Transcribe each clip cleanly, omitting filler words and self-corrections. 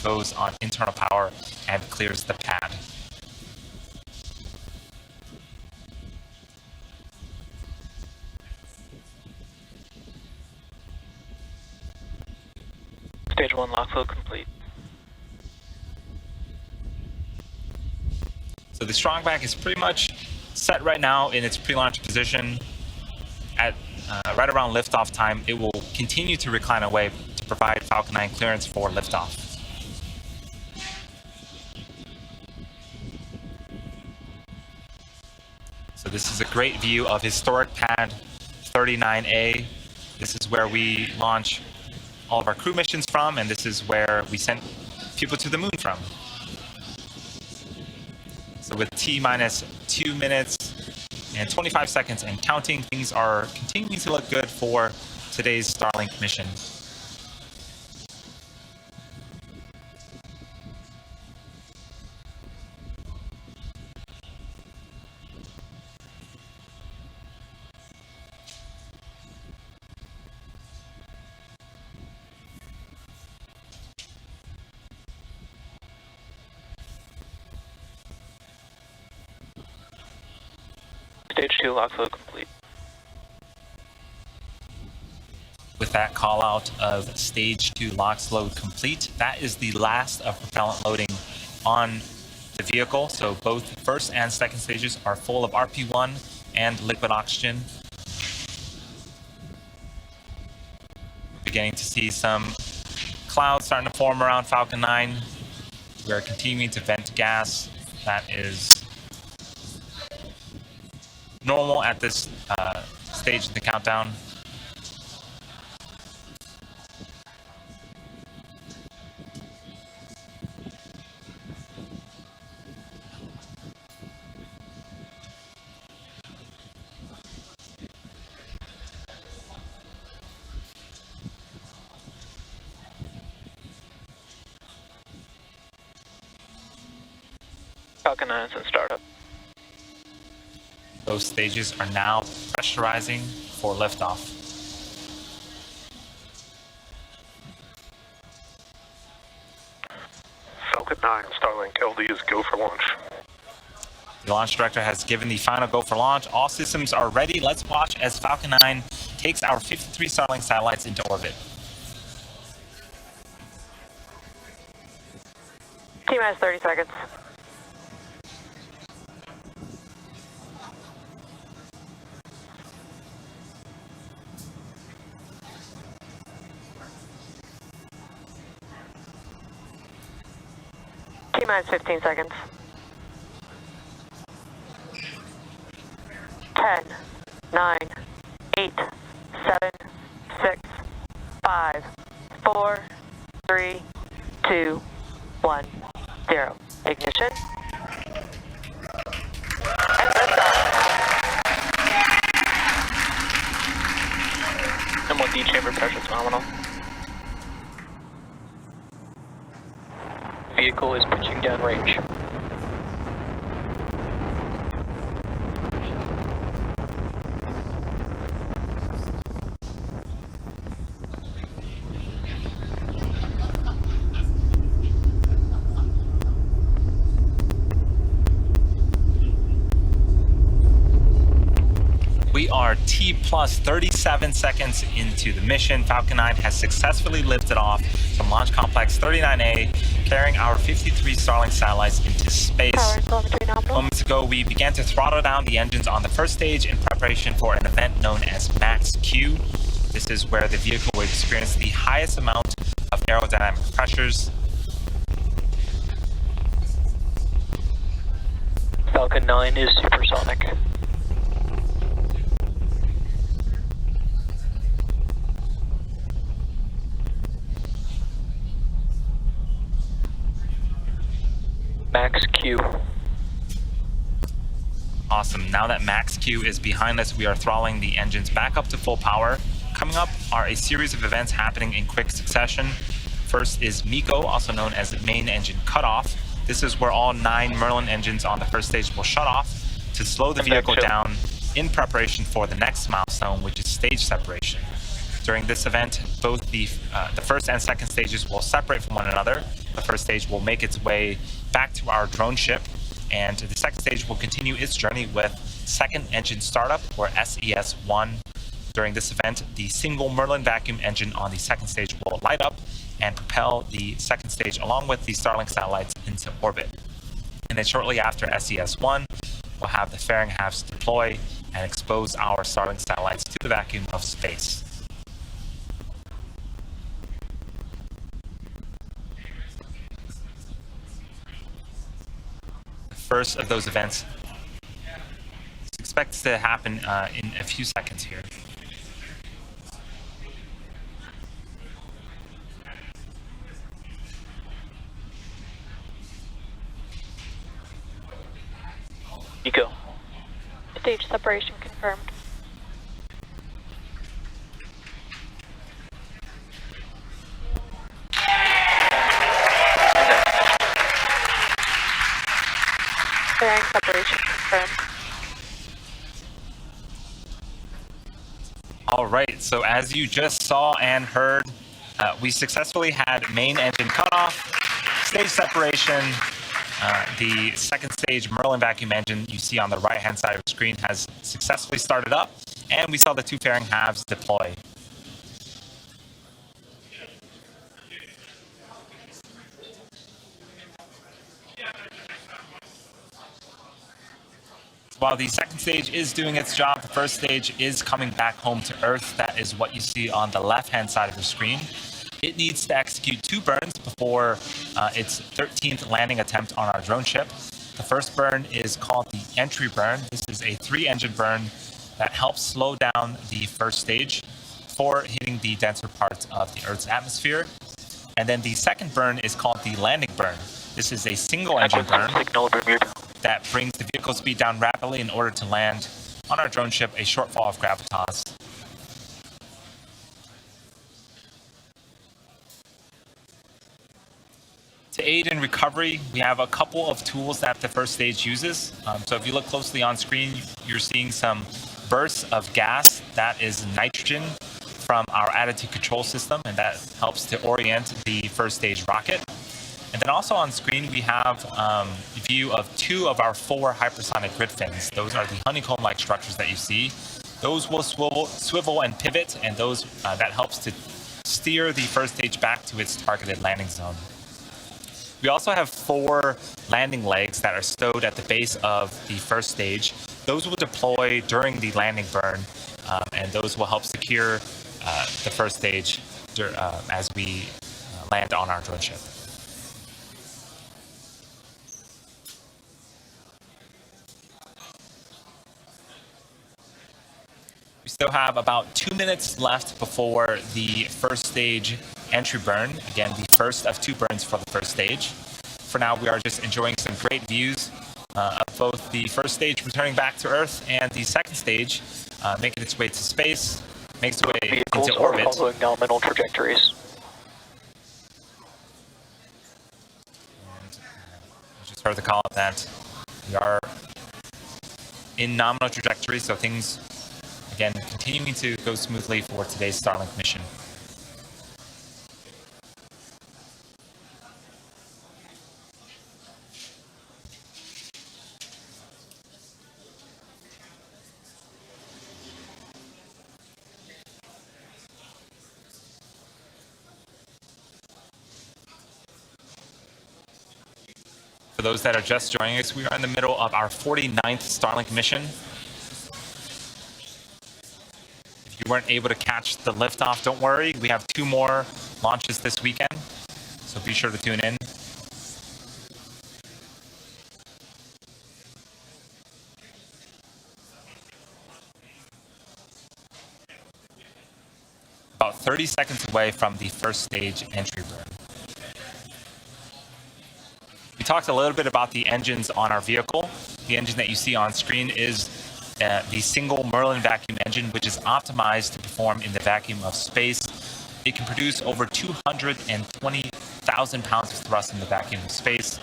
goes on internal power and clears the pad. Stage 1 lock flow complete. So the strong back is pretty much set right now in its pre-launch position. At right around liftoff time, it will continue to recline away to provide Falcon 9 clearance for liftoff. So this is a great view of historic pad 39A. This is where we launch all of our crew missions from, and this is where we sent people to the moon from. So with T-minus 2 minutes and 25 seconds and counting, things are continuing to look good for today's Starlink mission. Stage 2 lock flow complete. With that call out of stage 2 LOX load complete, that is the last of propellant loading on the vehicle. So both first and second stages are full of RP1 and liquid oxygen. Beginning to see some clouds starting to form around Falcon 9. We are continuing to vent gas. That is normal at this stage in the countdown. Falcon 9 is in startup. Those stages are now pressurizing for liftoff. Falcon 9, Starlink, LD is go for launch. The launch director has given the final go for launch. All systems are ready. Let's watch as Falcon 9 takes our 53 Starlink satellites into orbit. T-minus 30 seconds. T-minus 15 seconds. 10, 9, 8, 7, 6, 5, 4, 3, 2, 1, 0. Ignition. And liftoff. M1D chamber pressure is nominal. Vehicle is pitching downrange. We are T plus 37 seconds into the mission. Falcon 9 has successfully lifted off from Launch Complex 39A, carrying our 53 Starlink satellites into space. Moments ago, we began to throttle down the engines on the first stage in preparation for an event known as Max Q. This is where the vehicle will experience the highest amount of aerodynamic pressures. Falcon 9 is supersonic. Max Q. Awesome. Now that Max Q is behind us, we are throttling the engines back up to full power. Coming up are a series of events happening in quick succession. First is MECO, also known as main engine cutoff. This is where all 9 Merlin engines on the first stage will shut off to slow the vehicle down in preparation for the next milestone, which is stage separation. During this event, both the first and second stages will separate from one another. The first stage will make its way back to our drone ship, and the second stage will continue its journey with second engine startup, or SES-1. During this event, the single Merlin vacuum engine on the second stage will light up and propel the second stage along with the Starlink satellites into orbit. And then shortly after SES-1, we'll have the fairing halves deploy and expose our Starlink satellites to the vacuum of space. The first of those events is expected to happen in a few seconds here. Eco. Stage separation confirmed. Fairing separation confirmed. All right, so as you just saw and heard, we successfully had main engine cutoff, stage separation. The second stage Merlin vacuum engine you see on the right-hand side of the screen has successfully started up, and we saw the two fairing halves deploy. While the second stage is doing its job, the first stage is coming back home to Earth. That is what you see on the left-hand side of the screen. It needs to execute 2 burns before its 13th landing attempt on our drone ship. The first burn is called the entry burn. This is a 3-engine burn that helps slow down the first stage before hitting the denser parts of the Earth's atmosphere. And then the second burn is called the landing burn. This is a single-engine burn that brings the vehicle speed down rapidly in order to land on our drone ship a short fall of gravitas. To aid in recovery, we have a couple of tools that the first stage uses. So if you look closely on screen, you're seeing some bursts of gas. That is nitrogen from our attitude control system, and that helps to orient the first stage rocket. And then also on screen, we have a view of 2 of our 4 hypersonic grid fins. Those are the honeycomb-like structures that you see. Those will swivel and pivot, and those that helps to steer the first stage back to its targeted landing zone. We also have 4 landing legs that are stowed at the base of the first stage. Those will deploy during the landing burn, and those will help secure the first stage as we land on our drone ship. We still have about 2 minutes left before the first stage entry burn. Again, the first of 2 burns for the first stage. For now, we are just enjoying some great views of both the first stage returning back to Earth and the second stage making its way to space, makes its way into orbit. Vehicles are following nominal trajectories. And I just heard the call that we are in nominal trajectory, so things, again, continuing to go smoothly for today's Starlink mission. For those that are just joining us, we are in the middle of our 49th Starlink mission. If you weren't able to catch the liftoff, don't worry. We have 2 more launches this weekend, so be sure to tune in. About 30 seconds away from the first stage entry burn. We talked a little bit about the engines on our vehicle. The engine that you see on screen is the single Merlin vacuum engine, which is optimized to perform in the vacuum of space. It can produce over 220,000 pounds of thrust in the vacuum of space.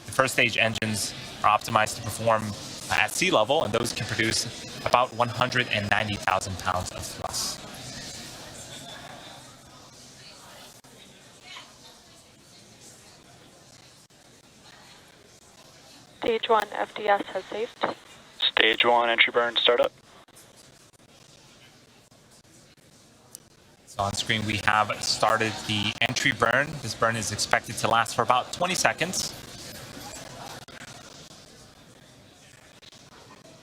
The first stage engines are optimized to perform at sea level, and those can produce about 190,000 pounds of thrust. Stage 1 FDS has saved. Stage 1 entry burn startup. So on screen, we have started the entry burn. This burn is expected to last for about 20 seconds.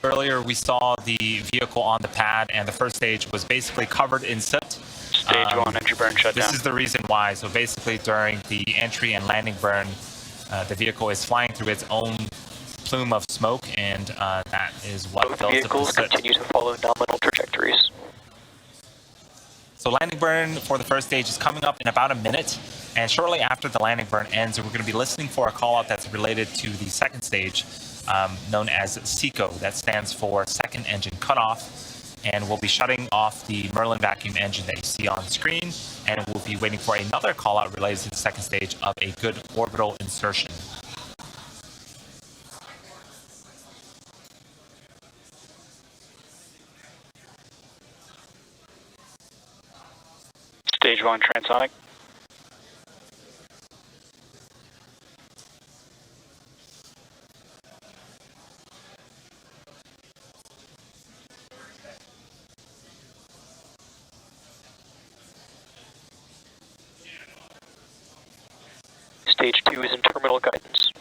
Earlier, we saw the vehicle on the pad, and the first stage was basically covered in soot. Stage 1 entry burn shut This down. is the reason why. So basically, during the entry and landing burn, the vehicle is flying through its own plume of smoke, and that is what Both fills up the vehicles soot. continue to follow nominal trajectories. So landing burn for the first stage is coming up in about a minute, and shortly after the landing burn ends, we're going to be listening for a call out that's related to the second stage, known as SECO. That stands for second engine cutoff, and we'll be shutting off the Merlin vacuum engine that you see on screen, and we'll be waiting for another call out related to the second stage of a good orbital insertion. Stage 1 transonic. Stage 2 is in terminal guidance.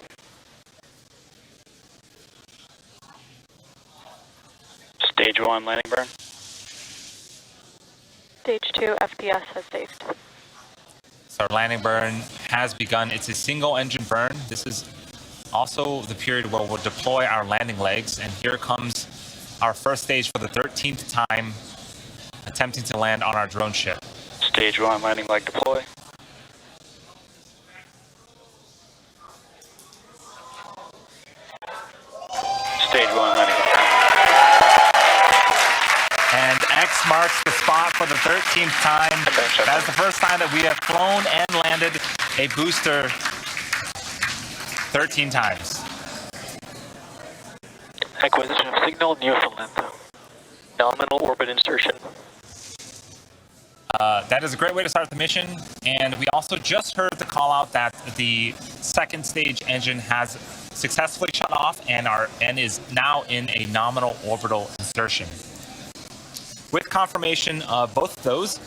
Stage 1 landing burn. Stage 2 FDS has saved. So our landing burn has begun. It's a single engine burn. This is also the period where we'll deploy our landing legs, and here comes our first stage for the 13th time attempting to land on our drone ship. Stage 1 landing leg deploy. Stage 1 landing confirmed. And X marks the spot for the 13th time. That is the first time that we have flown and landed a booster 13 times. Acquisition of signal Newfoundland. Nominal orbit insertion. That is a great way to start the mission. And we also just heard the call out that the second stage engine has successfully shut off and is now in a nominal orbital insertion. With confirmation of both of those,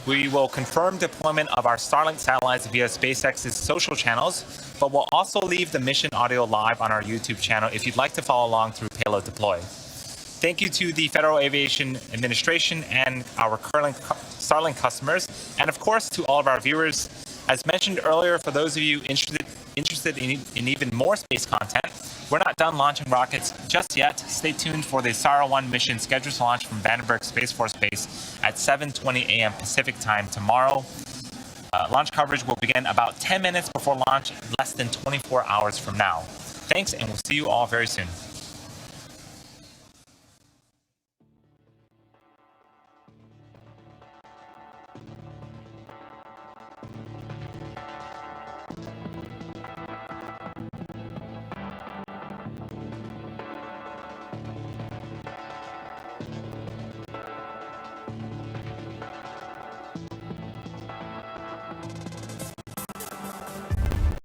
we will confirm deployment of our Starlink satellites via SpaceX's social channels, but we'll also leave the mission audio live on our YouTube channel if you'd like to follow along through payload deploy. Thank you to the Federal Aviation Administration and our current Starlink customers, and of course to all of our viewers. As mentioned earlier, for those of you interested in even more space content, we're not done launching rockets just yet. Stay tuned for the SARA-1 mission scheduled to launch from Vandenberg Space Force Base at 7:20 a.m. Pacific time tomorrow. Launch coverage will begin about 10 minutes before launch, less than 24 hours from now. Thanks, and we'll see you all very soon.